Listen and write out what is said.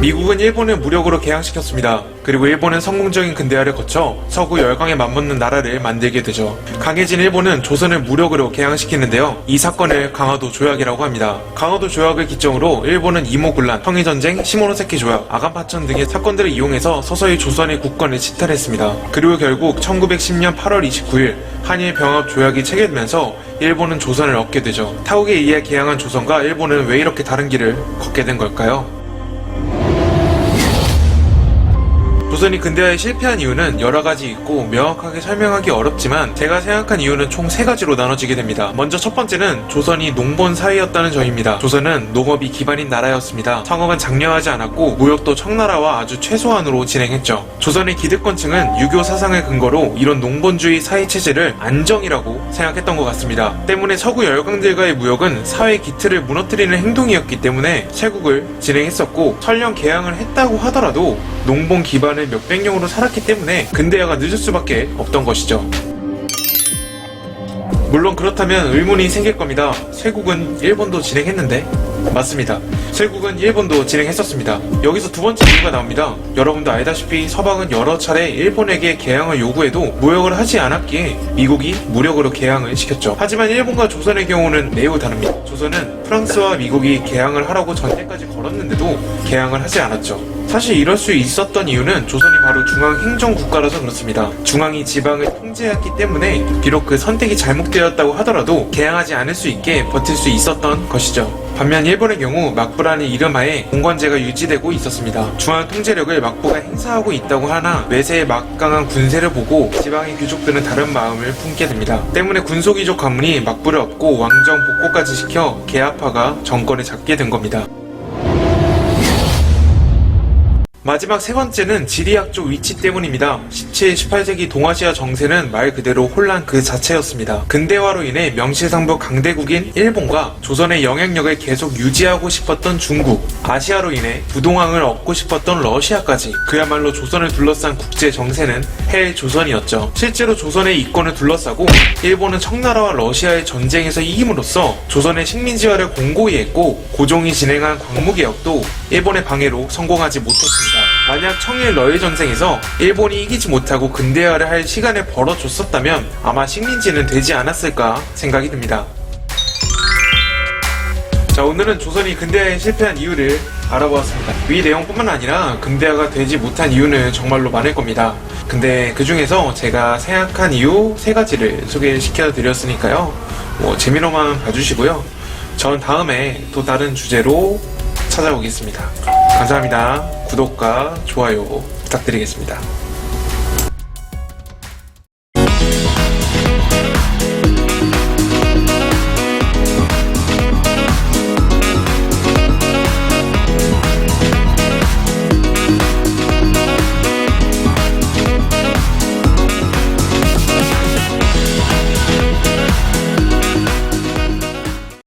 미국은 일본을 무력으로 개항시켰습니다. 그리고 일본은 성공적인 근대화를 거쳐 서구 열강에 맞붙는 나라를 만들게 되죠. 강해진 일본은 조선을 무력으로 개항시키는데요. 이 사건을 강화도 조약이라고 합니다. 강화도 조약을 기점으로 일본은 이모군란, 청일전쟁, 시모노세키 조약, 아간파천 등의 사건들을 이용해서 서서히 조선의 국권을 지탈했습니다. 그리고 결국 1910년 8월 29일 한일 병합 조약이 체결되면서 일본은 조선을 얻게 되죠. 타국에 의해 개항한 조선과 일본은 왜 이렇게 다른 길을 걷게 된 걸까요? 조선이 근대화에 실패한 이유는 여러가지 있고 명확하게 설명하기 어렵지만 제가 생각한 이유는 총 3가지로 나눠지게 됩니다. 먼저 첫 번째는 조선이 농본 사회였다는 점입니다. 조선은 농업이 기반인 나라였습니다. 상업은 장려하지 않았고 무역도 청나라와 아주 최소한으로 진행했죠. 조선의 기득권층은 유교 사상을 근거로 이런 농본주의 사회체제를 안정이라고 생각했던 것 같습니다. 때문에 서구 열강들과의 무역은 사회 기틀을 무너뜨리는 행동이었기 때문에 쇄국을 진행했었고 설령 개항을 했다고 하더라도 농본 기반을 몇백 년으로 살았기 때문에 근대화가 늦을 수밖에 없던 것이죠. 물론 그렇다면 의문이 생길 겁니다. 쇄국은 일본도 진행했는데? 맞습니다. 쇄국은 일본도 진행했었습니다. 여기서 두 번째 이유가 나옵니다. 여러분도 알다시피 서방은 여러 차례 일본에게 개항을 요구해도 무역을 하지 않았기에 미국이 무력으로 개항을 시켰죠. 하지만 일본과 조선의 경우는 매우 다릅니다. 조선은 프랑스와 미국이 개항을 하라고 전제까지 걸었는데도 개항을 하지 않았죠. 사실 이럴 수 있었던 이유는 조선이 바로 중앙행정국가라서 그렇습니다. 중앙이 지방을 통제했기 때문에 비록 그 선택이 잘못되었다고 하더라도 개항하지 않을 수 있게 버틸 수 있었던 것이죠. 반면 일본의 경우 막부라는 이름하에 공관제가 유지되고 있었습니다. 중앙 통제력을 막부가 행사하고 있다고 하나 외세의 막강한 군세를 보고 지방의 귀족들은 다른 마음을 품게 됩니다. 때문에 군소귀족 가문이 막부를 얻고 왕정 복고까지 시켜 개화파가 정권을 잡게 된 겁니다. 마지막 세 번째는 지리학적 위치 때문입니다. 17, 18세기 동아시아 정세는 말 그대로 혼란 그 자체였습니다. 근대화로 인해 명실상부 강대국인 일본과 조선의 영향력을 계속 유지하고 싶었던 중국, 아시아로 인해 부동항을 얻고 싶었던 러시아까지 그야말로 조선을 둘러싼 국제 정세는 헬조선이었죠. 실제로 조선의 이권을 둘러싸고 일본은 청나라와 러시아의 전쟁에서 이김으로써 조선의 식민지화를 공고히 했고 고종이 진행한 광무개혁도 일본의 방해로 성공하지 못했습니다. 만약 청일 러일 전쟁에서 일본이 이기지 못하고 근대화를 할 시간을 벌어줬었다면 아마 식민지는 되지 않았을까 생각이 듭니다. 자, 오늘은 조선이 근대화에 실패한 이유를 알아보았습니다. 이 내용뿐만 아니라 근대화가 되지 못한 이유는 정말로 많을 겁니다. 근데 그 중에서 제가 생각한 이유 3가지를 소개시켜 드렸으니까요. 재미로만 봐주시고요. 전 다음에 또 다른 주제로 찾아오겠습니다. 감사합니다. 구독과 좋아요 부탁드리겠습니다.